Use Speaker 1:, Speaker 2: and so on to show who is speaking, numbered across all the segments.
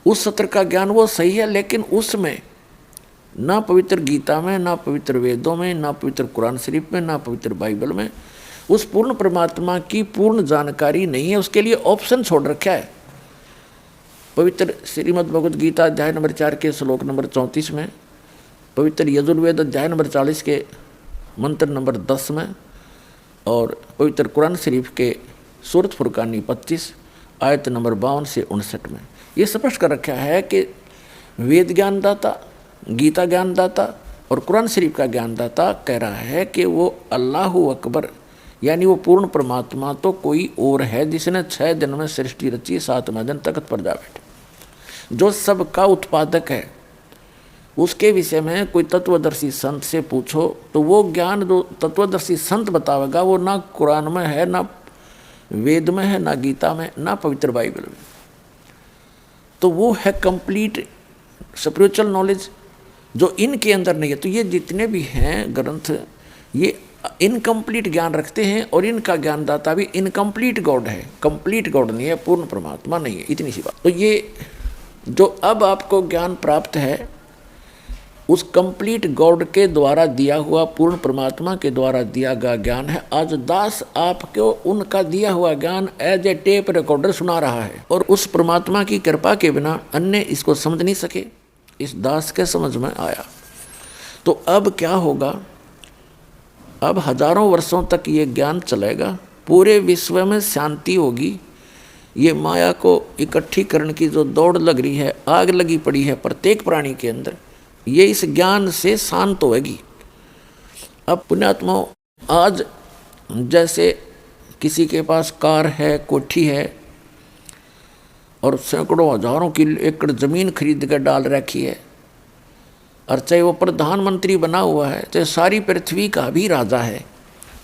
Speaker 1: उस सत्र का ज्ञान वो सही है, लेकिन उसमें ना पवित्र गीता में, ना पवित्र वेदों में, ना पवित्र कुरान शरीफ में, ना पवित्र बाइबल में उस पूर्ण परमात्मा की पूर्ण जानकारी नहीं है। उसके लिए ऑप्शन छोड़ रखा है। पवित्र श्रीमद् भगवद गीता अध्याय नंबर 4 के श्लोक नंबर 34 में, पवित्र यजुर्वेद अध्याय नंबर 40 के मंत्र नंबर 10 में, और पवित्र कुरान शरीफ के सूरत फुरकानी 25 आयत नंबर 52 से 59 में ये स्पष्ट कर रखा है कि वेद ज्ञानदाता, गीता ज्ञानदाता और कुरान शरीफ का ज्ञानदाता कह रहा है कि वो अल्लाहु अकबर यानी वो पूर्ण परमात्मा तो कोई और है जिसने 6 दिन में सृष्टि रची, 7वें दिन तख्त पर जा बैठे, जो सबका उत्पादक है। उसके विषय में कोई तत्वदर्शी संत से पूछो तो वो ज्ञान जो तत्वदर्शी संत बतावेगा वो ना कुरान में है, ना वेद में है, ना गीता में, ना पवित्र बाइबल में। तो वो है कंप्लीट स्पिरिचुअल नॉलेज जो इनके अंदर नहीं है। तो ये जितने भी हैं ग्रंथ ये इनकम्प्लीट ज्ञान रखते हैं, और इनका ज्ञानदाता भी इनकम्प्लीट गॉड है, कंप्लीट गॉड नहीं है, पूर्ण परमात्मा नहीं है। इतनी सी बात। तो ये जो अब आपको ज्ञान प्राप्त है उस कंप्लीट गॉड के द्वारा दिया हुआ, पूर्ण परमात्मा के द्वारा दिया गया ज्ञान है। आज दास आपको उनका दिया हुआ ज्ञान एज ए टेप रिकॉर्डर सुना रहा है, और उस परमात्मा की कृपा के बिना अन्य इसको समझ नहीं सके। इस दास के समझ में आया। तो अब क्या होगा, अब हजारों वर्षों तक ये ज्ञान चलेगा, पूरे विश्व में शांति होगी। ये माया को इकट्ठी करने की जो दौड़ लग रही है, आग लगी पड़ी है प्रत्येक प्राणी के अंदर, ये इस ज्ञान से शांत होगी। अब पुण्यात्मा, आज जैसे किसी के पास कार है, कोठी है और सैकड़ों हजारों की एकड़ ज़मीन खरीद कर डाल रखी है, और चाहे वो प्रधानमंत्री बना हुआ है, चाहे सारी पृथ्वी का भी राजा है,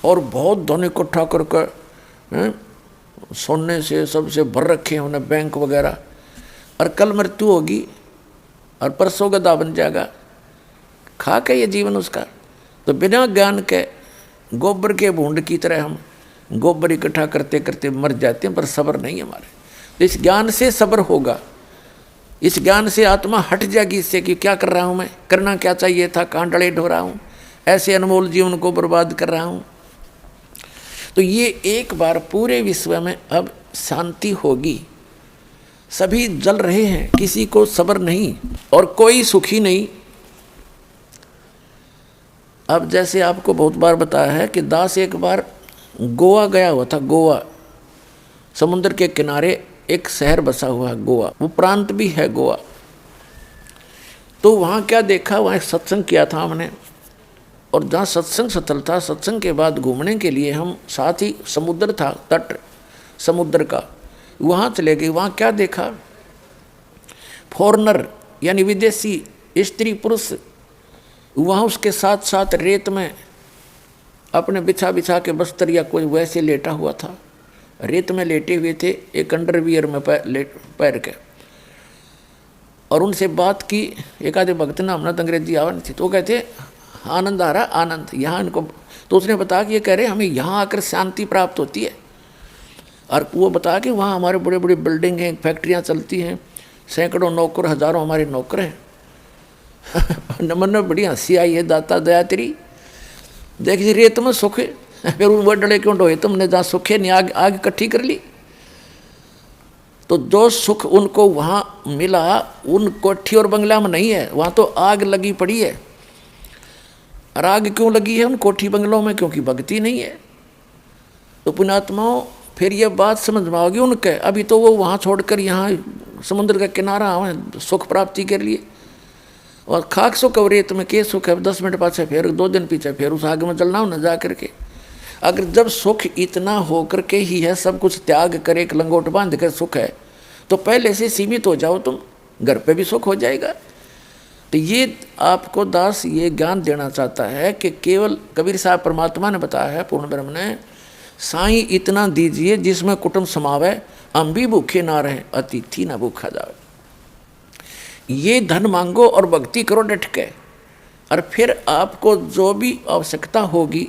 Speaker 1: और बहुत धन इकट्ठा कर सोने से सबसे भर रखे हैं उन्हें बैंक वगैरह, और कल मृत्यु होगी और परसों गधा बन जाएगा, खा के ये जीवन उसका। तो बिना ज्ञान के गोबर के भूंड की तरह हम गोबर इकट्ठा करते करते मर जाते हैं, पर सब्र नहीं हमारे। तो इस ज्ञान से सब्र होगा, इस ज्ञान से आत्मा हट जाएगी इससे कि क्या कर रहा हूँ मैं, करना क्या चाहिए था, कहाँ डले ढो रहा हूँ, ऐसे अनमोल जीवन को बर्बाद कर रहा हूँ। तो ये एक बार पूरे विश्व में अब शांति होगी। सभी जल रहे हैं, किसी को सब्र नहीं और कोई सुखी नहीं। अब जैसे आपको बहुत बार बताया है कि दास एक बार गोवा गया हुआ था। गोवा समुद्र के किनारे एक शहर बसा हुआ है गोवा, वो प्रांत भी है गोवा। तो वहाँ क्या देखा, वहाँ एक सत्संग किया था हमने, और जहाँ सत्संग स्थल था, सत्संग के बाद घूमने के लिए हम साथ ही समुद्र था, तट समुद्र का, वहाँ चले गए। वहाँ क्या देखा, फॉरेनर यानी विदेशी स्त्री पुरुष वहाँ उसके साथ साथ रेत में अपने बिछा बिछा के बस्तर या कोई वैसे लेटा हुआ था, रेत में लेटे हुए थे, एक अंडरवियर में पैर के, और उनसे बात की। एक आधे भक्त ना, हमने तो अंग्रेजी आवा नहीं थी, तो वो कहते आनंद आ रहा, आनंद यहाँ इनको। तो उसने बताया कि ये कह रहे हमें यहाँ आकर शांति प्राप्त होती है। और वो बताया कि वहाँ हमारे बड़े बड़े बिल्डिंग हैं, फैक्ट्रियाँ चलती हैं, सैकड़ों नौकर, हजारों हमारे नौकर हैं। मन में बड़ी हंसी आई है, दाता दया तेरी, देख जी रेत में सुख, फिर वो डले क्यों ढोए तुमने, जहाँ सुखे नहीं आग आग इकट्ठी कर ली। तो जो सुख उनको वहाँ मिला, उन कोठी और बंगला में नहीं है, वहाँ तो आग लगी पड़ी है। और आग क्यों लगी है उन कोठी बंगलों में, क्योंकि भक्ति नहीं है। तो पुण्यात्माओं, फिर ये बात समझ में आओगी उनके। अभी तो वो वहाँ छोड़कर यहाँ समुद्र का किनारा आए सुख प्राप्ति के लिए, और खाक सुख और रेत में के सुख है। 10 मिनट पाछे फिर 2 दिन पीछे फिर उस आग में जलना हो न जा करके। अगर जब सुख इतना होकर के ही है, सब कुछ त्याग करे, एक लंगोट बांध कर सुख है, तो पहले से सीमित हो जाओ तुम, घर पे भी सुख हो जाएगा। तो ये आपको दास ये ज्ञान देना चाहता है कि केवल कबीर साहब परमात्मा ने बताया है, पूर्ण ब्रह्म ने, साईं इतना दीजिए जिसमें कुटुंब समावे, हम भी भूखे ना रहें, अतिथि ना भूखा जावे। ये धन मांगो और भक्ति करो डट के, और फिर आपको जो भी आवश्यकता होगी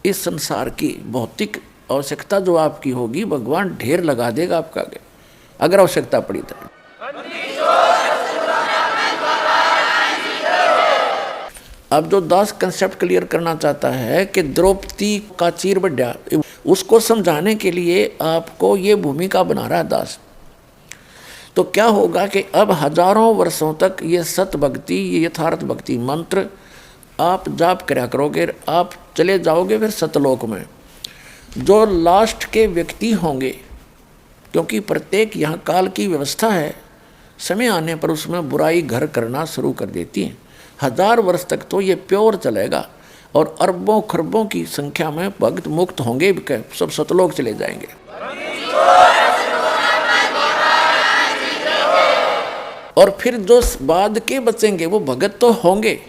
Speaker 1: इस संसार की भौतिक आवश्यकता जो आपकी होगी, भगवान ढेर लगा देगा आपका आगे, अगर आवश्यकता पड़ी तो। अब जो दास कंसेप्ट क्लियर करना चाहता है कि द्रौपदी का चीर बढ़ा, उसको समझाने के लिए आपको ये भूमिका बना रहा है दास। तो क्या होगा कि अब हजारों वर्षों तक ये सत भक्ति, ये यथार्थ भक्ति मंत्र आप जाप करा करोगे, आप चले जाओगे फिर सतलोक में। जो लास्ट के व्यक्ति होंगे, क्योंकि प्रत्येक यहाँ काल की व्यवस्था है, समय आने पर उसमें बुराई घर करना शुरू कर देती है। 1000 वर्ष तक तो ये प्योर चलेगा और अरबों खरबों की संख्या में भक्त मुक्त होंगे, सब सतलोक चले जाएंगे। और फिर जो बाद के बचेंगे वो भगत तो होंगे,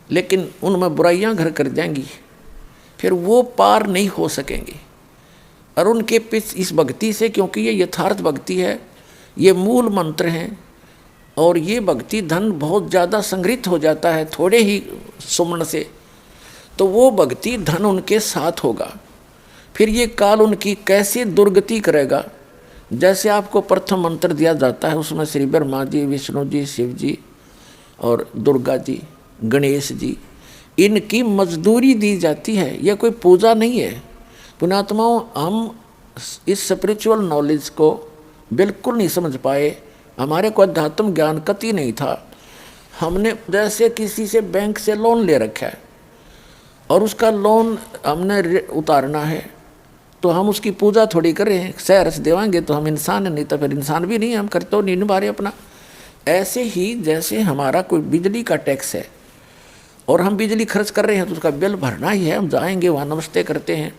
Speaker 1: लेकिन उनमें बुराइयां घर कर जाएंगी, फिर वो पार नहीं हो सकेंगे। और उनके पीछे इस भक्ति से, क्योंकि ये यथार्थ भक्ति है, ये मूल मंत्र हैं, और ये भक्ति धन बहुत ज़्यादा संग्रहित हो जाता है थोड़े ही सुमन से, तो वो भक्ति धन उनके साथ होगा। फिर ये काल उनकी कैसे दुर्गति करेगा। जैसे आपको प्रथम मंत्र दिया जाता है, उसमें श्री ब्रह्मा जी, विष्णु जी, शिव जी और दुर्गा जी, गणेश जी, इनकी मजदूरी दी जाती है। यह कोई पूजा नहीं है। पुण्यात्माओं, हम इस स्पिरिचुअल नॉलेज को बिल्कुल नहीं समझ पाए, हमारे को अध्यात्म ज्ञान कति नहीं था। हमने जैसे किसी से बैंक से लोन ले रखा है और उसका लोन हमने उतारना है, तो हम उसकी पूजा थोड़ी कर रहे हैं। सहरस देवाएंगे तो हम इंसान है, नहीं तो फिर इंसान भी नहीं, हम करते हो नहीं निभा रहे अपना। ऐसे ही जैसे हमारा कोई बिजली का टैक्स है और हम बिजली खर्च कर रहे हैं तो उसका बिल भरना ही है। हम जाएंगे वहाँ नमस्ते करते हैं,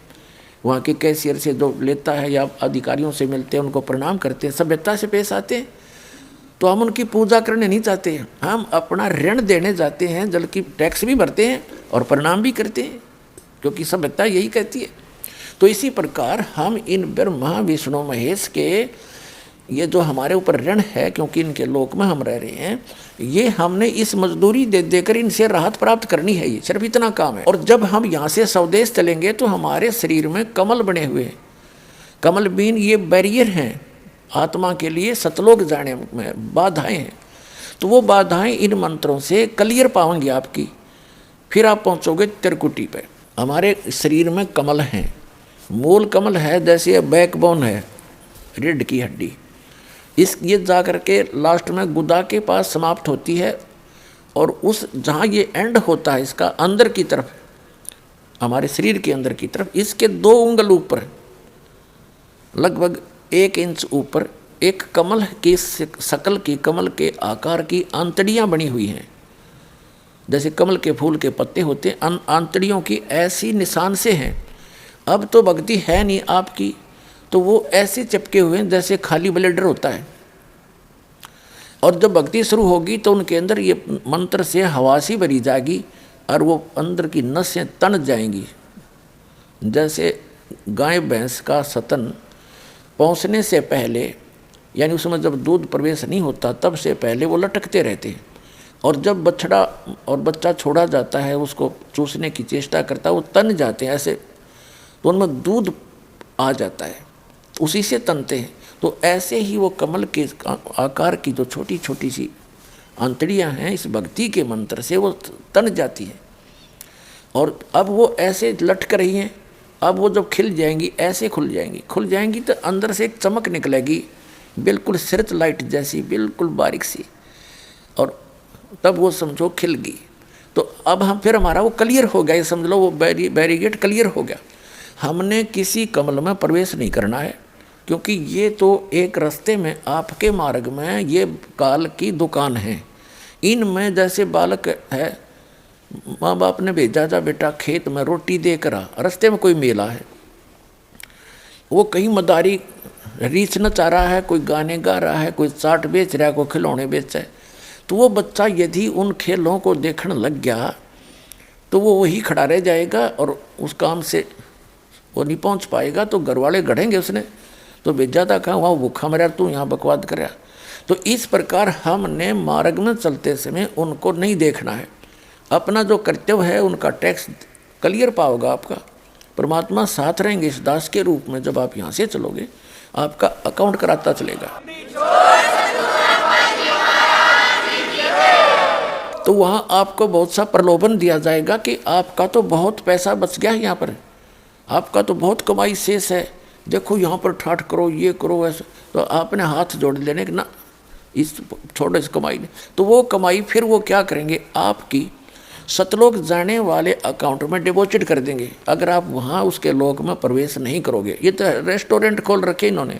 Speaker 1: वहाँ के कैशियर से जो लेता है या अधिकारियों से मिलते हैं, उनको प्रणाम करते हैं, सभ्यता से पेश आते हैं। तो हम उनकी पूजा करने नहीं चाहते हैं, हम अपना ऋण देने जाते हैं, जल की टैक्स भी भरते हैं और प्रणाम भी करते हैं, क्योंकि सभ्यता यही कहती है। तो इसी प्रकार हम इन ब्रह्मा विष्णु महेश के ये जो हमारे ऊपर ऋण है, क्योंकि इनके लोक में हम रह रहे हैं, ये हमने इस मजदूरी दे देकर इनसे राहत प्राप्त करनी है। ये सिर्फ इतना काम है। और जब हम यहाँ से स्वदेश चलेंगे तो हमारे शरीर में कमल बने हुए हैं। कमल बीन ये बैरियर हैं आत्मा के लिए सतलोक जाने में, बाधाएं हैं। तो वो बाधाएं इन मंत्रों से क्लियर पाएंगे आपकी, फिर आप पहुँचोगे त्रिकुटी पे। हमारे शरीर में कमल हैं, मूल कमल है, जैसे बैकबोन है रीढ़ की हड्डी, इस ये जा कर के लास्ट में गुदा के पास समाप्त होती है। और उस जहाँ ये एंड होता है इसका अंदर की तरफ, हमारे शरीर के अंदर की तरफ, इसके 2 उंगल ऊपर, लगभग 1 इंच ऊपर, एक कमल की शकल की, कमल के आकार की आंतड़ियाँ बनी हुई हैं। जैसे कमल के फूल के पत्ते होते हैं, आंतड़ियों की ऐसी निशान से हैं। अब तो भक्ति है नहीं आपकी, तो वो ऐसे चिपके हुए हैं जैसे खाली ब्लेडर होता है। और जब भक्ति शुरू होगी तो उनके अंदर ये मंत्र से हवा सी भरी जाएगी और वो अंदर की नसें तन जाएंगी। जैसे गाय भैंस का सतन पहुँचने से पहले, यानी उसमें जब दूध प्रवेश नहीं होता तब से पहले वो लटकते रहते हैं, और जब बछड़ा और बच्चा छोड़ा जाता है उसको चूसने की चेष्टा करता है, वो तन जाते हैं ऐसे, तो उनमें दूध आ जाता है, उसी से तनते हैं। तो ऐसे ही वो कमल के आकार की जो छोटी छोटी सी आंतड़ियाँ हैं, इस भक्ति के मंत्र से वो तन जाती हैं। और अब वो ऐसे लटक रही हैं, अब वो जब खिल जाएंगी, ऐसे खुल जाएंगी तो अंदर से एक चमक निकलेगी, बिल्कुल सिरत लाइट जैसी, बिल्कुल बारीक सी, और तब वो समझो खिल गई। तो अब हम फिर हमारा वो क्लियर हो गया, ये समझ लो वो बैरिगेट क्लियर हो गया। हमने किसी कमल में प्रवेश नहीं करना है, क्योंकि ये तो एक रास्ते में आपके मार्ग में ये काल की दुकान है। इनमें जैसे बालक है, माँ बाप ने भेजा जा बेटा खेत में रोटी देकर आ, रास्ते में कोई मेला है, वो कहीं मदारी रीछ नचा रहा है, कोई गाने गा रहा है, कोई चाट बेच रहा है, कोई खिलौने बेच रहा है, तो वो बच्चा यदि उन खेलों को देखने लग गया तो वो वही खड़ा रह जाएगा और उस काम से वो नहीं पहुंच पाएगा। तो घर वाले गढ़ेंगे उसने, तो भेजा था कहाँ, वहाँ भूखा मरा, तू यहाँ बकवाद कर। तो इस प्रकार हमने मार्ग में चलते समय उनको नहीं देखना है, अपना जो कर्तव्य है उनका टैक्स क्लियर पाओगा आपका। परमात्मा साथ रहेंगे इस दास के रूप में। जब आप यहाँ से चलोगे आपका अकाउंट कराता चलेगा। वहाँ आपको बहुत सा प्रलोभन दिया जाएगा कि आपका तो बहुत पैसा बच गया है, यहाँ पर आपका तो बहुत कमाई शेष है, देखो यहाँ पर ठाठ करो, ये करो, ऐसे। तो आपने हाथ जोड़ लेने कि ना इस छोड़ो इस कमाई ने, तो वो कमाई फिर वो क्या करेंगे, आपकी सतलोक जाने वाले अकाउंट में डिपॉजिट कर देंगे, अगर आप वहाँ उसके लोक में प्रवेश नहीं करोगे। ये तो रेस्टोरेंट खोल रखे इन्होंने,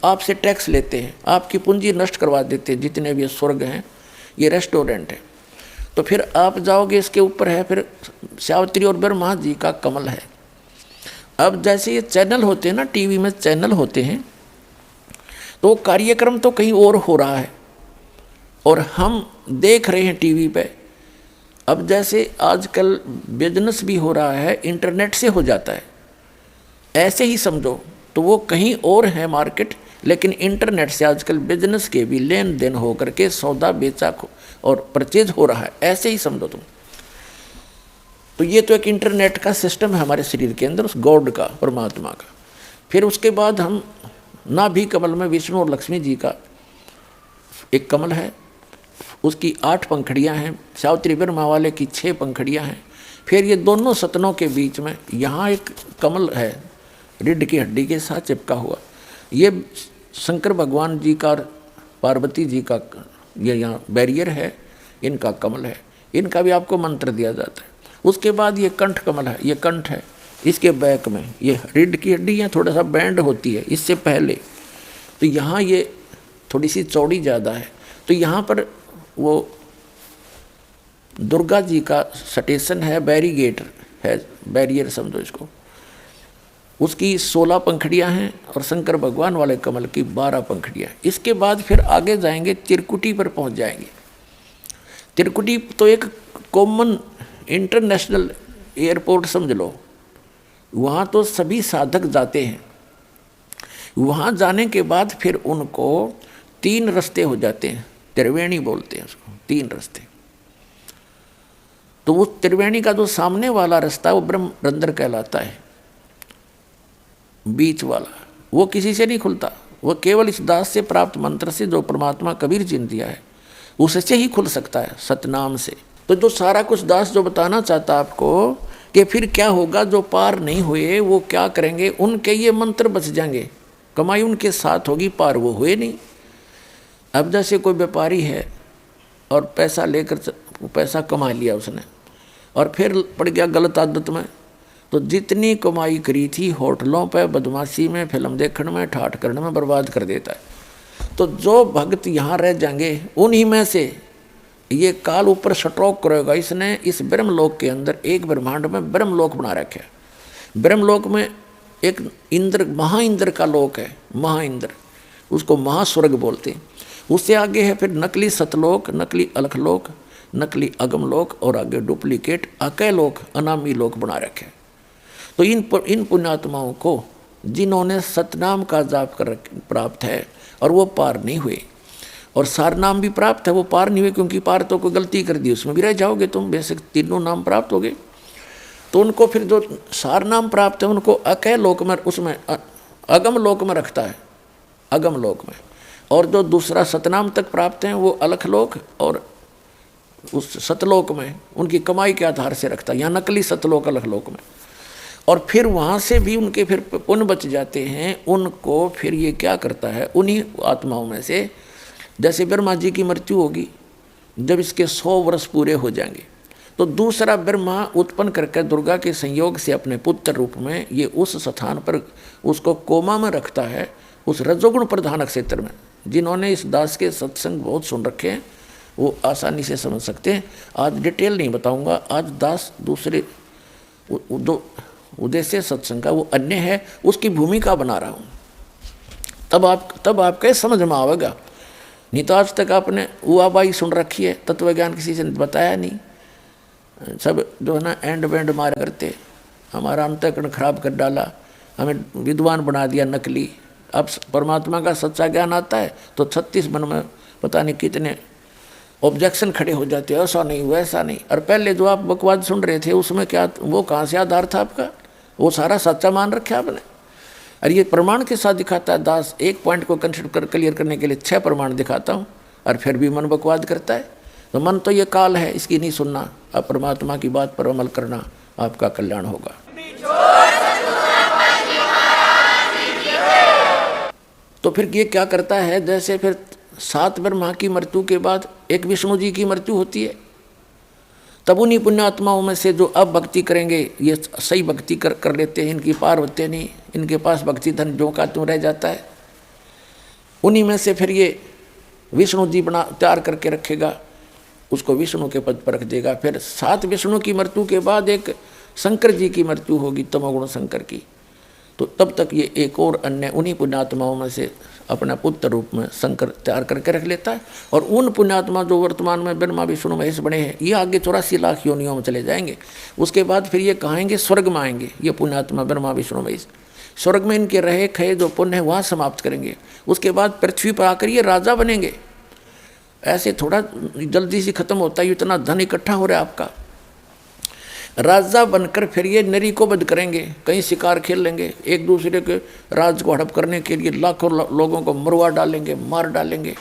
Speaker 1: आपसे टैक्स लेते हैं, आपकी पूंजी नष्ट करवा देते हैं, जितने भी स्वर्ग हैं ये रेस्टोरेंट है। तो फिर आप जाओगे, इसके ऊपर है फिर सावित्री और ब्रह्मा जी का कमल है। अब जैसे ये चैनल होते हैं ना, टीवी में चैनल होते हैं, तो कार्यक्रम तो कहीं और हो रहा है और हम देख रहे हैं टीवी पे। अब जैसे आजकल बिजनेस भी हो रहा है, इंटरनेट से हो जाता है, ऐसे ही समझो। तो वो कहीं और है मार्केट, लेकिन इंटरनेट से आजकल बिजनेस के भी लेन देन हो करके सौदा बेचा और परचेज हो रहा है, ऐसे ही समझो तुम। तो ये तो एक इंटरनेट का सिस्टम है हमारे शरीर के अंदर, उस गॉड का, परमात्मा का। फिर उसके बाद हम नाभि कमल में विष्णु और लक्ष्मी जी का एक कमल है, उसकी 8 पंखड़ियाँ हैं, सावित्री ब्रह्मा वाले की 6 पंखड़ियाँ हैं। फिर ये दोनों सतनों के बीच में यहाँ एक कमल है, रीढ़ की हड्डी के साथ चिपका हुआ। ये शंकर भगवान जी का, पार्वती जी का ये यहाँ बैरियर है, इनका कमल है, इनका भी आपको मंत्र दिया जाता है। उसके बाद ये कंठ कमल है, ये कंठ है, इसके बैक में ये रीढ़ की हड्डी यहाँ थोड़ा सा बैंड होती है इससे पहले, तो यहाँ ये थोड़ी सी चौड़ी ज़्यादा है। तो यहाँ पर वो दुर्गा जी का स्टेशन है, बैरीगेट है, बैरियर समझो इसको, उसकी 16 पंखड़ियाँ हैं और शंकर भगवान वाले कमल की 12 पंखड़ियाँ। इसके बाद फिर आगे जाएंगे, त्रिकुटी पर पहुँच जाएंगे। त्रिकुटी तो एक कॉमन इंटरनेशनल एयरपोर्ट समझ लो, वहाँ तो सभी साधक जाते हैं। वहाँ जाने के बाद फिर उनको 3 रास्ते हो जाते हैं, त्रिवेणी बोलते हैं उसको, 3 रास्ते। तो उस त्रिवेणी का जो सामने वाला रास्ता वो ब्रह्म रंध्र कहलाता है, बीच वाला वो किसी से नहीं खुलता, वो केवल इस दास से प्राप्त मंत्र से, जो परमात्मा कबीर जी ने दिया है, उससे ही खुल सकता है, सतनाम से। तो जो सारा कुछ दास जो बताना चाहता आपको कि फिर क्या होगा, जो पार नहीं हुए वो क्या करेंगे, उनके ये मंत्र बच जाएंगे, कमाई उनके साथ होगी, पार वो हुए नहीं। अब जैसे कोई व्यापारी है और पैसा लेकर पैसा कमा लिया उसने और फिर पड़ गया गलत आदत में, तो जितनी कमाई करी थी होटलों पे, बदमाशी में, फिल्म देखने में, ठाठ करने में बर्बाद कर देता है। तो जो भक्त यहाँ रह जाएंगे, उन्हीं में से ये काल ऊपर स्ट्रोक करेगा। इसने इस ब्रह्मलोक के अंदर एक ब्रह्मांड में ब्रह्मलोक बना रखा है। ब्रह्मलोक में एक इंद्र, महाइंद्र का लोक है, महाइंद्र, उसको महास्वर्ग बोलते हैं। उससे आगे है फिर नकली सतलोक, नकली अलखलोक, नकली अगमलोक और आगे डुप्लीकेट अकैलोक, अनामी लोक बना रखे। तो इन पुण्यात्माओं को जिन्होंने सतनाम का जाप कर प्राप्त है और वो पार नहीं हुए, और सार नाम भी प्राप्त है, वो पार नहीं हुए, क्योंकि पार तो कोई गलती कर दी उसमें भी रह जाओगे तुम, बेशक तीनों नाम प्राप्त हो गए। तो उनको फिर जो सार नाम प्राप्त है उनको अकय लोक में, उसमें अगम लोक में रखता है, अगम लोक में। और जो दूसरा सतनाम तक प्राप्त हैं वो अलख लोक और उस सतलोक में उनकी कमाई के आधार से रखता है, यहाँ नकली सतलोक अलख लोक में। और फिर वहाँ से भी उनके फिर पुण्य बच जाते हैं, उनको फिर ये क्या करता है, उन्हीं आत्माओं में से, जैसे ब्रह्मा जी की मृत्यु होगी, जब इसके 100 वर्ष पूरे हो जाएंगे, तो दूसरा ब्रह्मा उत्पन्न करके दुर्गा के संयोग से अपने पुत्र रूप में ये उस स्थान पर उसको कोमा में रखता है, उस रजोगुण प्रधान क्षेत्र में। जिन्होंने इस दास के सत्संग बहुत सुन रखे हैं वो आसानी से समझ सकते हैं। आज डिटेल नहीं बताऊंगा, आज दास दूसरे दो उद्देश्य सत्संग का वो अन्य है, उसकी भूमिका बना रहा हूँ, तब आपके समझ में आवेगा। नहीं तो आज तक आपने उआबाई सुन रखी है, तत्व ज्ञान किसी से बताया नहीं, सब जो है ना एंड बैंड मार करते, हमारा अंतःकरण खराब कर डाला, हमें विद्वान बना दिया नकली। अब परमात्मा का सच्चा ज्ञान आता है तो 36 मन में पता नहीं कितने ऑब्जेक्शन खड़े हो जाते हैं, ऐसा नहीं वैसा नहीं। और पहले जो आप बकवाद सुन रहे थे उसमें क्या, वो कहाँ से आधार था आपका, वो सारा सच्चा मान रखा आपने। और ये प्रमाण के साथ दिखाता है दास, एक पॉइंट को कंसिडर क्लियर करने के लिए 6 प्रमाण दिखाता हूँ और फिर भी मन बकवाद करता है। तो मन तो ये काल है, इसकी नहीं सुनना, अब परमात्मा की बात पर अमल करना, आपका कल्याण होगा। तो फिर ये क्या करता है, जैसे फिर 7 ब्रह्मा की मृत्यु के बाद एक विष्णु जी की मृत्यु होती है, तब उन्हीं पुण्यात्माओं में से जो अब भक्ति करेंगे, ये सही भक्ति कर लेते हैं, इनकी पार होते नहीं, इनके पास भक्ति धन जो का त्यों रह जाता है, उन्हीं में से फिर ये विष्णु जी बना तैयार करके रखेगा, उसको विष्णु के पद पर रख देगा। फिर 7 विष्णु की मृत्यु के बाद एक शंकर जी की मृत्यु होगी, तमोगुण शंकर की। तो तब तक ये एक और अन्य उन्हीं पुण्यात्माओं में से अपना पुत्र रूप में शंकर तैयार करके रख लेता है। और उन पुण्यात्मा जो वर्तमान में ब्रह्मा विष्णु महेश बने हैं, ये आगे 84 लाख योनियों में चले जाएंगे। उसके बाद फिर ये कहेंगे स्वर्ग में आएंगे, ये पुण्यात्मा ब्रह्मा विष्णु महेश स्वर्ग में इनके रहे खये जो पुण्य है वहाँ समाप्त करेंगे। उसके बाद पृथ्वी पर आकर ये राजा बनेंगे। ऐसे थोड़ा जल्दी से खत्म होता है, इतना धन इकट्ठा हो रहा है आपका। राजा बनकर फिर ये नरी को वध करेंगे, कहीं शिकार खेल लेंगे, एक दूसरे के राज को हड़प करने के लिए लाखों लोगों को मरवा डालेंगे, मार डालेंगे,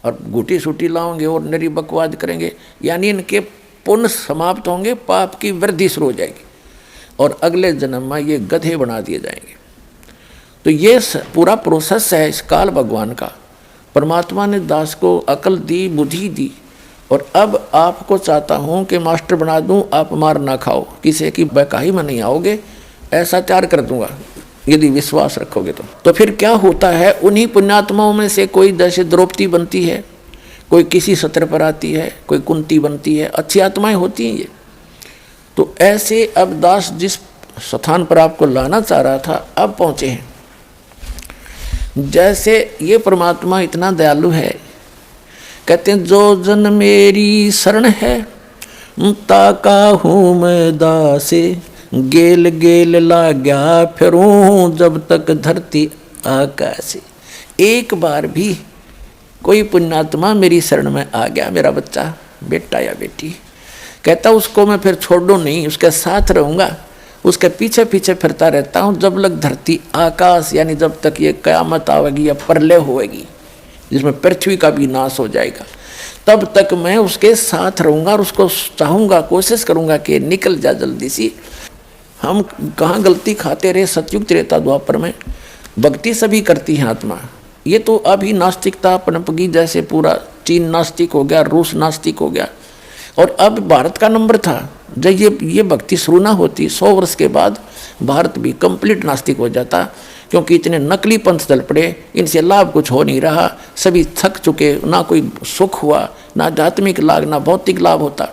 Speaker 1: और घुटी सूटी लाओगे और नरी बकवाद करेंगे। यानी इनके पुण्य समाप्त होंगे, पाप की वृद्धि शुरू हो जाएगी, और अगले जन्म में ये गधे बना दिए जाएंगे। तो ये पूरा प्रोसेस है इस काल भगवान का। परमात्मा ने दास को अकल दी, बुद्धि दी, और अब आपको चाहता हूँ कि मास्टर बना दूँ, आप मार ना खाओ, किसी की बहकाई में नहीं आओगे, ऐसा तैयार कर दूंगा यदि विश्वास रखोगे तो फिर क्या होता है, उन्हीं पुण्यात्माओं में से कोई जैसे द्रौपदी बनती है, कोई किसी सत्र पर आती है, कोई कुंती बनती है, अच्छी आत्माएं होती हैं ये। तो ऐसे अब दास जिस स्थान पर आपको लाना चाह रहा था अब पहुँचे हैं। जैसे ये परमात्मा इतना दयालु है, कहते हैं जो जन मेरी शरण है ताका हूँ मैं दासे, गेल गेल लाग्या फिरूं जब तक धरती आकाशे। एक बार भी कोई पुण्यात्मा मेरी शरण में आ गया, मेरा बच्चा, बेटा या बेटी, कहता उसको मैं फिर छोड़ूं नहीं, उसके साथ रहूँगा, उसके पीछे पीछे फिरता रहता हूँ जब लग धरती आकाश, यानी जब तक ये कयामत आवेगी या प्रलय होएगी जिसमें पृथ्वी का भी नाश हो जाएगा, तब तक मैं उसके साथ रहूँगा और उसको चाहूँगा, कोशिश करूँगा कि निकल जा जल्दी सी। हम कहाँ गलती खाते रहे सतयुग त्रेता द्वापर में, भक्ति सभी करती हैं आत्मा। ये तो अभी नास्तिकता पनपगी, जैसे पूरा चीन नास्तिक हो गया, रूस नास्तिक हो गया, और अब भारत का नंबर था। जब ये भक्ति शुरू ना होती 100 वर्ष के बाद भारत भी कंप्लीट नास्तिक हो जाता, क्योंकि इतने नकली पंथ चल पड़े, इनसे लाभ कुछ हो नहीं रहा, सभी थक चुके, ना कोई सुख हुआ, ना आध्यात्मिक लाभ, ना भौतिक लाभ होता।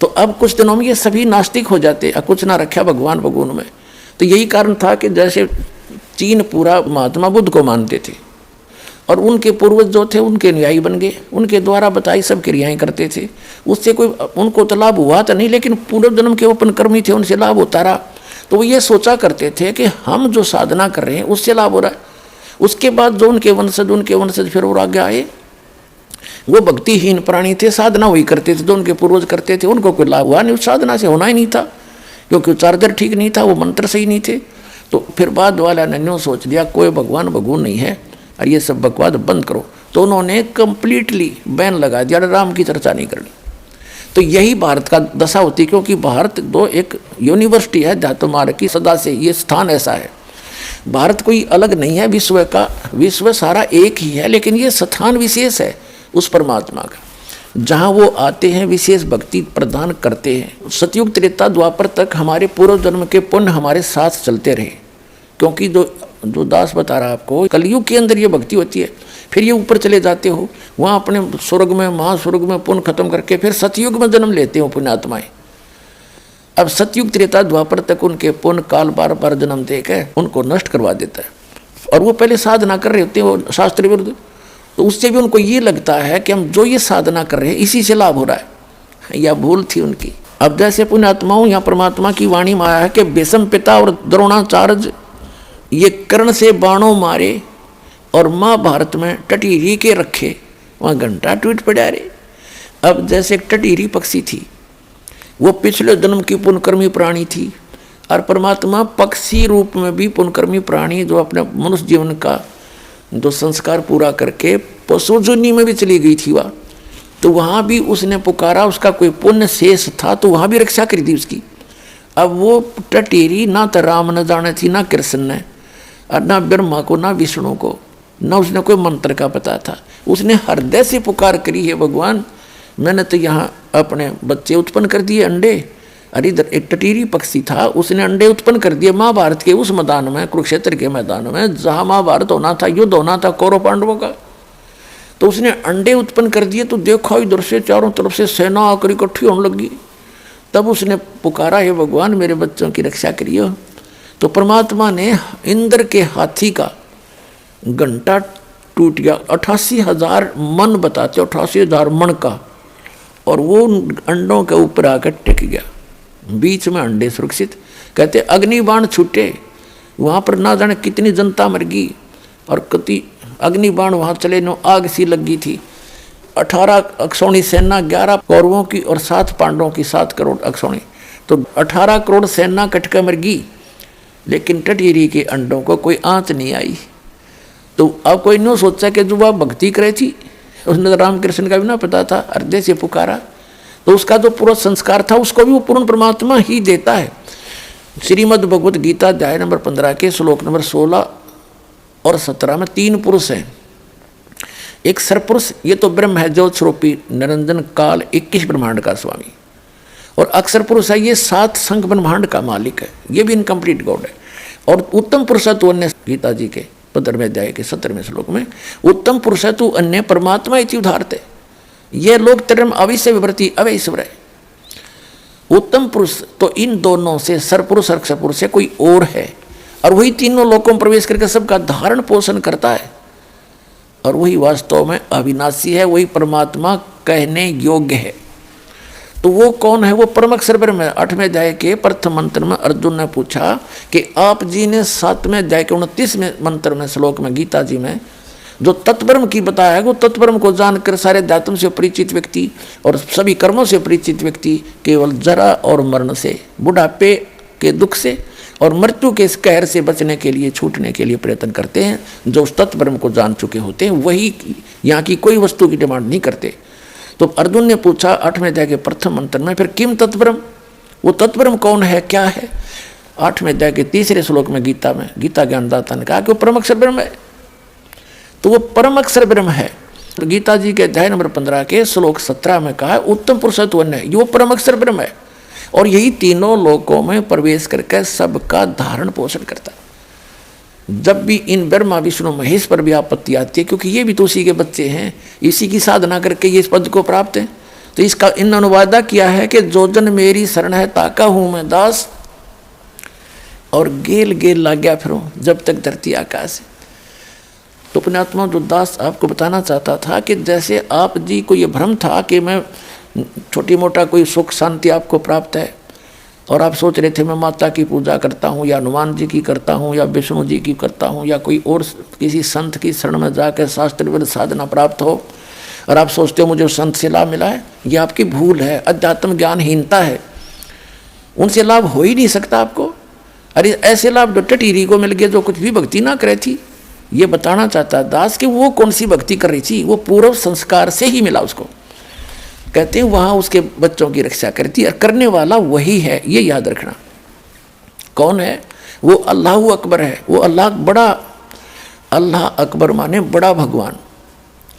Speaker 1: तो अब कुछ दिनों में ये सभी नास्तिक हो जाते, कुछ ना रखा भगवान भगवान में। तो यही कारण था कि जैसे चीन पूरा महात्मा बुद्ध को मानते थे, और उनके पूर्वज जो थे उनके अनुयायी बन गए, उनके द्वारा बताई सब क्रियाएं करते थे, उससे कोई उनको तो लाभ हुआ था नहीं, लेकिन पूर्व जन्म के ओपन कर्मी थे, उनसे लाभ होता रहा। तो वो ये सोचा करते थे कि हम जो साधना कर रहे हैं उससे लाभ हो रहा है। उसके बाद जो उनके वंशज फिर और आगे आए, वो भक्तिहीन प्राणी थे, साधना वही करते थे जो उनके पूर्वज करते थे, उनको कोई लाभ हुआ नहीं, उस साधना से होना ही नहीं था, क्योंकि चार्जर ठीक नहीं था, वो मंत्र सही नहीं थे। तो फिर बाद वाला ने न्यू सोच लिया कोई भगवान भगवान नहीं है और ये सब बकवाद बंद करो, तो उन्होंने कंप्लीटली बैन लगा दिया, राम की चर्चा नहीं करनी। तो यही भारत का दशा होती, क्योंकि भारत दो एक यूनिवर्सिटी है अध्यात्म मार्ग की, सदा से ये स्थान ऐसा है। भारत कोई अलग नहीं है विश्व का, विश्व सारा एक ही है, लेकिन ये स्थान विशेष है उस परमात्मा का, जहाँ वो आते हैं, विशेष भक्ति प्रदान करते हैं। सतयुग त्रेता द्वापर तक हमारे पूर्व जन्म के पुण्य हमारे साथ चलते रहे, क्योंकि जो दास बता रहा आपको, कलयुग के अंदर ये भक्ति होती है, फिर ये ऊपर चले जाते हो, वहाँ अपने स्वर्ग में, महास्वर्ग में पुण्य खत्म करके फिर सतयुग में जन्म लेते हो पुण्यात्माएं। अब सतयुग त्रेता द्वापर तक उनके पुण्य काल बार बार जन्म देकर उनको नष्ट करवा देता है, और वो पहले साधना कर रहे होते हैं वो शास्त्र विरुद्ध, तो उससे भी उनको ये लगता है कि हम जो ये साधना कर रहे हैं इसी से लाभ हो रहा है, या भूल थी उनकी। अब जैसे पुण्यात्माओं या परमात्मा की वाणी में आया है कि भीष्म पिता और द्रोणाचार्य ये कर्ण से बाणों मारे और महाभारत में टटीरी के रखे, वहाँ घंटा टूट पड़ा रे। अब जैसे एक टटीरी पक्षी थी, वो पिछले जन्म की पुण्यकर्मी प्राणी थी, और परमात्मा पक्षी रूप में भी पुण्यकर्मी प्राणी जो अपने मनुष्य जीवन का जो संस्कार पूरा करके पशु जुनी में भी चली गई थी, वह तो वहाँ भी उसने पुकारा, उसका कोई पुण्य शेष था तो वहाँ भी रक्षा करी थी उसकी। अब वो टटेरी ना तो राम न जाने थी, ना कृष्ण ने, और ना ब्रह्मा को, ना विष्णु को, ना उसने कोई मंत्र का पता था। उसने हृदय से पुकार करी है, भगवान मैंने तो यहाँ अपने बच्चे उत्पन्न कर दिए, अंडे। अरे इधर एक टटीरी पक्षी था, उसने अंडे उत्पन्न कर दिए महाभारत के उस मैदान में, कुरुक्षेत्र के मैदान में, जहाँ महाभारत होना था, युद्ध होना था कौरव पांडवों का। तो उसने अंडे उत्पन्न कर दिए। तो देखा इधर से चारों तरफ से सेना आकर इकट्ठी होने लगी। तब उसने पुकारा, हे भगवान मेरे बच्चों की रक्षा करिए। तो परमात्मा ने इंद्र के हाथी का घंटा टूट गया, 88,000 मन बताते, 88,000 मन का, और वो अंडों के ऊपर आकर टिक गया, बीच में अंडे सुरक्षित। कहते अग्निबाण छूटे, वहाँ पर ना जाने कितनी जनता मर गई, और कितनी अग्निबाण वहाँ चले, नो आग सी लगी थी। 18 अक्षौणी सेना 11 कौरवों की और 7 पांडवों की, 7 करोड़ अक्षौणी, तो 18 करोड़ सेना कटकर मर गई। लेकिन टटीरी के अंडों को कोई आंच नहीं आई। तो अब कोई नहीं सोचा कि जो वह भक्ति करे थी, उसने रामकृष्ण का भी ना पता था, हृदय से पुकारा, तो उसका जो पूरा संस्कार था उसको भी वो पूर्ण परमात्मा ही देता है। श्रीमद् भगवत गीता अध्याय नंबर 15 के श्लोक नंबर 16 और 17 में 3 पुरुष हैं। एक सरपुरुष, ये तो ब्रह्म है, जो स्वरूपी निरंजन काल 21 ब्रह्मांड का स्वामी, और अक्षर पुरुष है, ये 7 संघ ब्रह्मांड का मालिक है, ये भी इनकम्प्लीट गॉड है। और उत्तम पुरुष है तो अन्य, गीता जी के 15वें अध्याय के 17वें श्लोक में, उत्तम पुरुष है तो अन्य परमात्मा इति उदाहरते, ये लोग तरम अविश्य विवृत्ति अवैश्वर है। उत्तम पुरुष तो इन दोनों से सरपुरुष अक्षर पुरुष है कोई और है, और वही तीनों लोकों में प्रवेश करके सबका धारण पोषण करता है, और वही वास्तव में अविनाशी है, वही परमात्मा कहने योग्य है। तो वो कौन है? वो परम अक्षर ब्रह्म है। 8वें अध्याय के प्रथम मंत्र में अर्जुन ने पूछा कि आप जी ने 7वें अध्याय के 29वें मंत्र में श्लोक में गीता जी में जो तत्ब्रह्म की बताया है, वो तत्ब्रह्म को जानकर सारे अध्यात्म से परिचित व्यक्ति और सभी कर्मों से परिचित व्यक्ति केवल जरा और मरण से, बुढ़ापे के दुख से और मृत्यु के इस कहर से बचने के लिए, छूटने के लिए प्रयत्न करते हैं। जो उस तत्ब्रह्म को जान चुके होते हैं वही यहाँ की कोई वस्तु की डिमांड नहीं करते। तो अर्जुन ने पूछा 8वें अध्याय के प्रथम मंत्र में, फिर किम तत्ब्रह्म, वो तत्ब्रह्म कौन है, क्या है? 8वें अध्याय के 3रे श्लोक में गीता में गीता ज्ञानदाता ने कहा कि वो परम अक्षर ब्रह्म है। तो वो परम अक्षर ब्रह्म है। तो गीता जी के अध्याय नंबर 15 के श्लोक 17 में कहा उत्तम पुरुषत्व है, ये वो परम अक्षर ब्रह्म है, और यही तीनों लोकों में प्रवेश करके सबका धारण पोषण करता है। जब भी इन ब्रह्मा विष्णु महेश पर भी आपत्ति आती है, क्योंकि ये भी तो उसी के बच्चे हैं, इसी की साधना करके ये इस पद को प्राप्त है, तो इसका इन अनुवादा किया है कि जो जन मेरी शरण है ताका हूँ मैं दास, और गेल गेल ला गया फिर जब तक धरती आकाश है। तो पुण्यात्मा जो दास आपको बताना चाहता था कि जैसे आप जी को ये भ्रम था कि मैं छोटी मोटा कोई सुख शांति आपको प्राप्त है, और आप सोच रहे थे मैं माता की पूजा करता हूँ या हनुमान जी की करता हूँ या विष्णु जी की करता हूँ या कोई और किसी संत की शरण में जाकर शास्त्रविद साधना प्राप्त हो, और आप सोचते हो मुझे संत से लाभ मिला है, ये आपकी भूल है, अध्यात्म ज्ञानहीनता है। उनसे लाभ हो ही नहीं सकता आपको। अरे ऐसे लाभ जो टटीरी को मिल गए जो कुछ भी भक्ति ना करे थी। ये बताना चाहता है दास कि वो कौन सी भक्ति कर रही थी, वो पूर्व संस्कार से ही मिला उसको। कहते हैं वहाँ उसके बच्चों की रक्षा करती है, और करने वाला वही है, ये याद रखना। कौन है वो? अल्लाह अकबर है। वो अल्लाह बड़ा, अल्लाह अकबर माने बड़ा भगवान,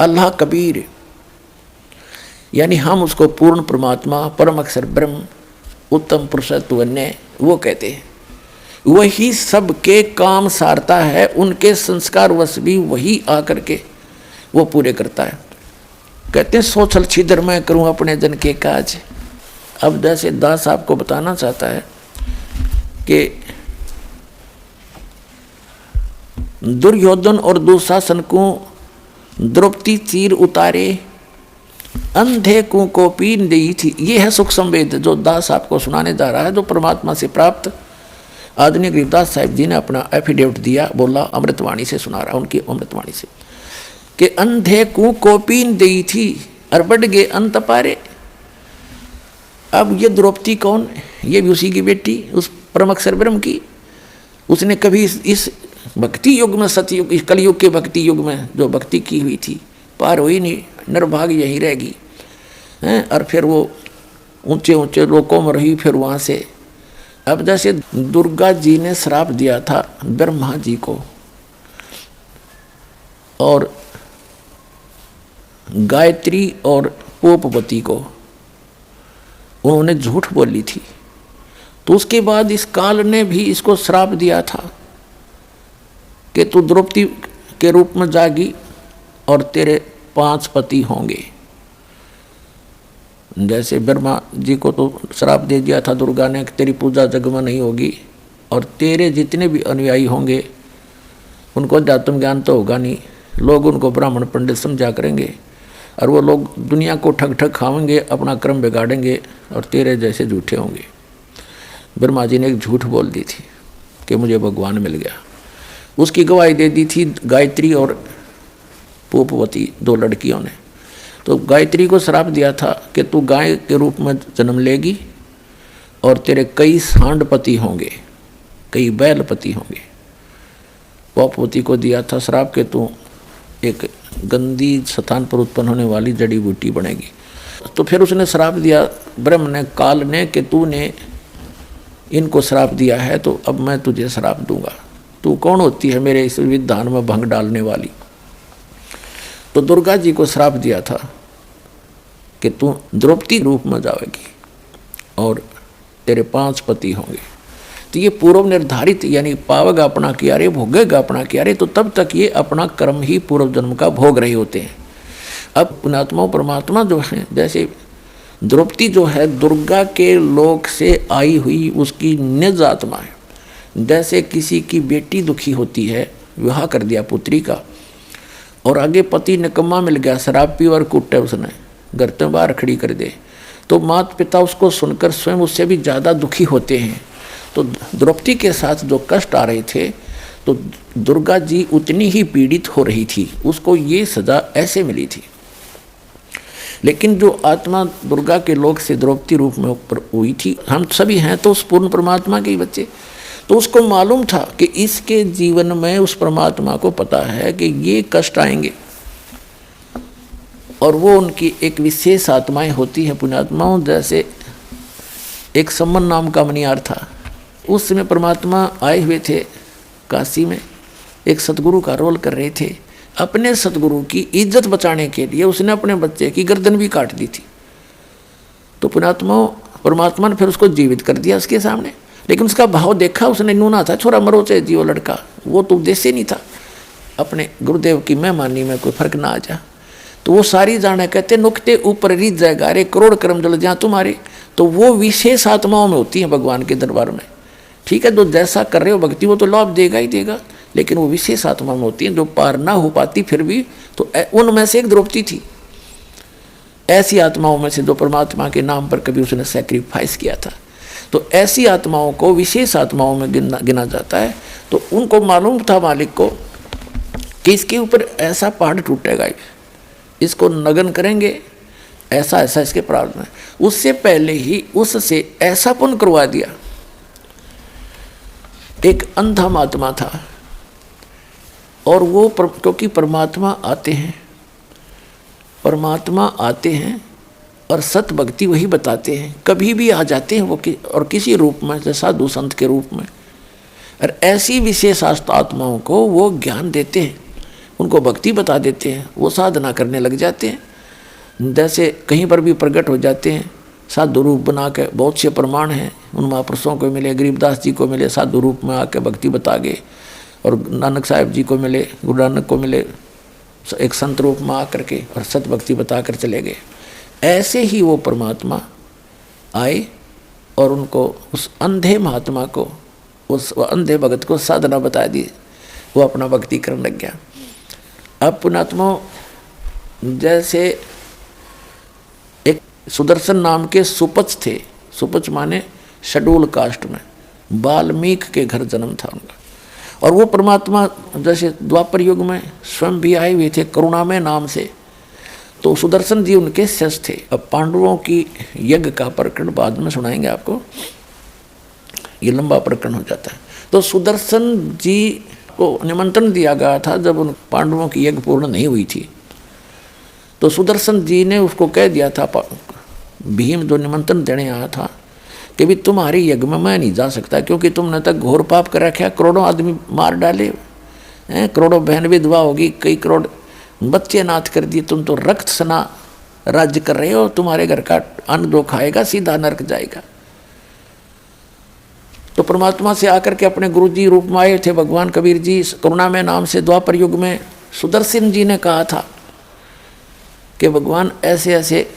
Speaker 1: अल्लाह कबीर, यानी हम उसको पूर्ण परमात्मा, परम अक्षर ब्रह्म, उत्तम पुरुषत्व अन्य वो कहते हैं। वही सबके काम सारता है, उनके संस्कार वश भी वही आकर के वो पूरे करता है। कहते हैं सोचल छिदर मैं करूं अपने जन के काज। अब जैसे दास आपको बताना चाहता है कि दुर्योधन और दुशासन को द्रौपदी चीर उतारे, अंधे को कोपी दी थी। ये है सुख संवेद जो दास आपको सुनाने जा रहा है, जो परमात्मा से प्राप्त। आदरणीय गरीबदास साहिब जी ने अपना एफिडेविट दिया, बोला अमृतवाणी से सुना रहा, उनकी अमृतवाणी से, कि अंधे को कोपीन दी थी और बढ़ गए अंत पारे। अब ये द्रौपदी कौन? ये भी उसी की बेटी, उस परम अक्षर ब्रह्म की। उसने कभी इस भक्ति युग में, सतयुग, इस कलयुग के भक्ति युग में जो भक्ति की हुई थी, पार हुई नहीं, निर्भाग्य यही रहेगी। हैं, और फिर वो ऊंचे ऊंचे लोकों में रही। फिर वहाँ से अब जैसे दुर्गा जी ने श्राप दिया था ब्रह्मा जी को और गायत्री और पोपवती को, उन्होंने झूठ बोली थी, तो उसके बाद इस काल ने भी इसको श्राप दिया था कि तू द्रौपदी के रूप में जागी और तेरे 5 पति होंगे। जैसे ब्रह्मा जी को तो श्राप दे दिया था दुर्गा ने कि तेरी पूजा जग में नहीं होगी और तेरे जितने भी अनुयायी होंगे उनको अध्यात्म ज्ञान तो होगा नहीं, लोग उनको ब्राह्मण पंडित समझा करेंगे और वो लोग दुनिया को ठग ठग खाएंगे, अपना क्रम बिगाड़ेंगे और तेरे जैसे झूठे होंगे। ब्रह्मा जी ने एक झूठ बोल दी थी कि मुझे भगवान मिल गया। उसकी गवाही दे दी थी गायत्री और पोपवती 2 लड़कियों ने। तो गायत्री को श्राप दिया था कि तू गाय के रूप में जन्म लेगी और तेरे कई सांड पति होंगे, कई बैल पति होंगे। पोपवती को दिया था श्राप कि तू एक गंदी स्थान पर उत्पन्न होने वाली जड़ी बूटी बनेगी। तो फिर उसने श्राप दिया ब्रह्म ने, काल ने, कि तूने इनको श्राप दिया है तो अब मैं तुझे श्राप दूंगा। तू कौन होती है मेरे इस विधान में भंग डालने वाली? तो दुर्गा जी को श्राप दिया था कि तू द्रौपदी रूप में जाएगी और तेरे 5 पति होंगे। तो ये पूर्व निर्धारित, यानी पावेगा अपना किया रे, भोगेगा अपना किया रे, तो तब तक ये अपना कर्म ही पूर्व जन्म का भोग रहे होते हैं। अब पुण्यात्मा परमात्मा जो है, जैसे द्रौपदी जो है दुर्गा के लोक से आई हुई उसकी निज आत्मा है। जैसे किसी की बेटी दुखी होती है, विवाह कर दिया पुत्री का और आगे पति निकम्मा मिल गया, शराब पी और कुटे उसने, घर से बाहर खड़ी कर दे, तो माता पिता उसको सुनकर स्वयं उससे भी ज़्यादा दुखी होते हैं। तो द्रौपदी के साथ जो कष्ट आ रहे थे तो दुर्गा जी उतनी ही पीड़ित हो रही थी, उसको ये सजा ऐसे मिली थी। लेकिन जो आत्मा दुर्गा के लोक से द्रौपदी रूप में ऊपर हुई थी, हम सभी हैं तो उस पूर्ण परमात्मा के ही बच्चे, तो उसको मालूम था कि इसके जीवन में उस परमात्मा को पता है कि ये कष्ट आएंगे और वो उनकी एक विशेष आत्माएं होती हैं पुण्यात्माओं। जैसे एक सम्मन नाम का मनियार था, उस समय परमात्मा आए हुए थे काशी में, एक सतगुरु का रोल कर रहे थे। अपने सतगुरु की इज्जत बचाने के लिए उसने अपने बच्चे की गर्दन भी काट दी थी। तो पुण्यात्मा परमात्मा ने फिर उसको जीवित कर दिया उसके सामने, लेकिन उसका भाव देखा उसने, नूना था, छोरा मरो चाहे जियो लड़का, वो तो उद्देश्य नहीं था अपने गुरुदेव की मेहमानी में कोई फर्क ना आ जा। तो वो सारी जाने कहते नुकते ऊपर रीत जाएगा रे, करोड़ कर्म जल जा तुम्हारे। तो वो विशेष आत्माओं में होती है भगवान के दरबार में। ठीक है, जो जैसा कर रहे हो भक्ति वो तो लाभ देगा ही देगा, लेकिन वो विशेष आत्मा में होती है जो पार ना हो पाती फिर भी। तो उनमें से एक द्रौपदी थी, ऐसी आत्माओं में से जो परमात्मा के नाम पर कभी उसने सैक्रिफाइस किया था। तो ऐसी आत्माओं को विशेष आत्माओं में गिना जाता है। तो उनको मालूम था मालिक को कि इसके ऊपर ऐसा पहाड़ टूटेगा, इसको नगन करेंगे, ऐसा ऐसा इसके प्रारब्ध में। उससे पहले ही उससे ऐसा पुण्य करवा दिया। एक अंधा महात्मा था और वो क्योंकि परमात्मा आते हैं और सत भक्ति वही बताते हैं, कभी भी आ जाते हैं वो और किसी रूप में, जैसे साधु संत के रूप में, और ऐसी विशेष आत्माओं को वो ज्ञान देते हैं, उनको भक्ति बता देते हैं, वो साधना करने लग जाते हैं। जैसे कहीं पर भी प्रकट हो जाते हैं साधु रूप बना के, बहुत से प्रमाण हैं उन महापुरुषों को मिले, गरीबदास जी को मिले, साधु रूप में आके भक्ति बता गए, और नानक साहिब जी को मिले, गुरु नानक को मिले, एक संत रूप में आकर के और सत भक्ति बता कर चले गए। ऐसे ही वो परमात्मा आए और उनको उस अंधे महात्मा को, उस अंधे भगत को साधना बता दी, वो अपना भक्ति करने लग गया। अब पुण्यात्मा जैसे एक सुदर्शन नाम के सुपच थे, सुपच माने शेड्यूल कास्ट में, वाल्मीकि के घर जन्म था उनका। और वो परमात्मा जैसे द्वापर युग में स्वयं भी आए हुए थे करुणामय नाम से, तो सुदर्शन जी उनके शिष्य थे। अब पांडवों की यज्ञ का प्रकरण बाद में सुनाएंगे आपको, ये लंबा प्रकरण हो जाता है। तो सुदर्शन जी को निमंत्रण दिया गया था जब उन पांडवों की यज्ञ पूर्ण नहीं हुई थी, तो सुदर्शन जी ने उसको कह दिया था भीम जो निमंत्रण देने आया था कि भी तुम्हारे यज्ञ में मैं नहीं जा सकता, क्योंकि तुमने तक घोर पाप कर रखा, करोड़ों आदमी मार डाले हैं, करोड़ों बहन विधवा होगी, कई करोड़ बच्चे नाथ कर दिए, तुम तो रक्त सना राज्य कर रहे हो, तुम्हारे घर का अन्न जो खाएगा सीधा नरक जाएगा। तो परमात्मा से आकर के अपने गुरु जी रूप में आए थे भगवान कबीर जी, करुणा में नाम से द्वापर युग में सुदर्शन जी ने कहा था कि भगवान ऐसे ऐसे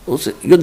Speaker 1: उस युद्ध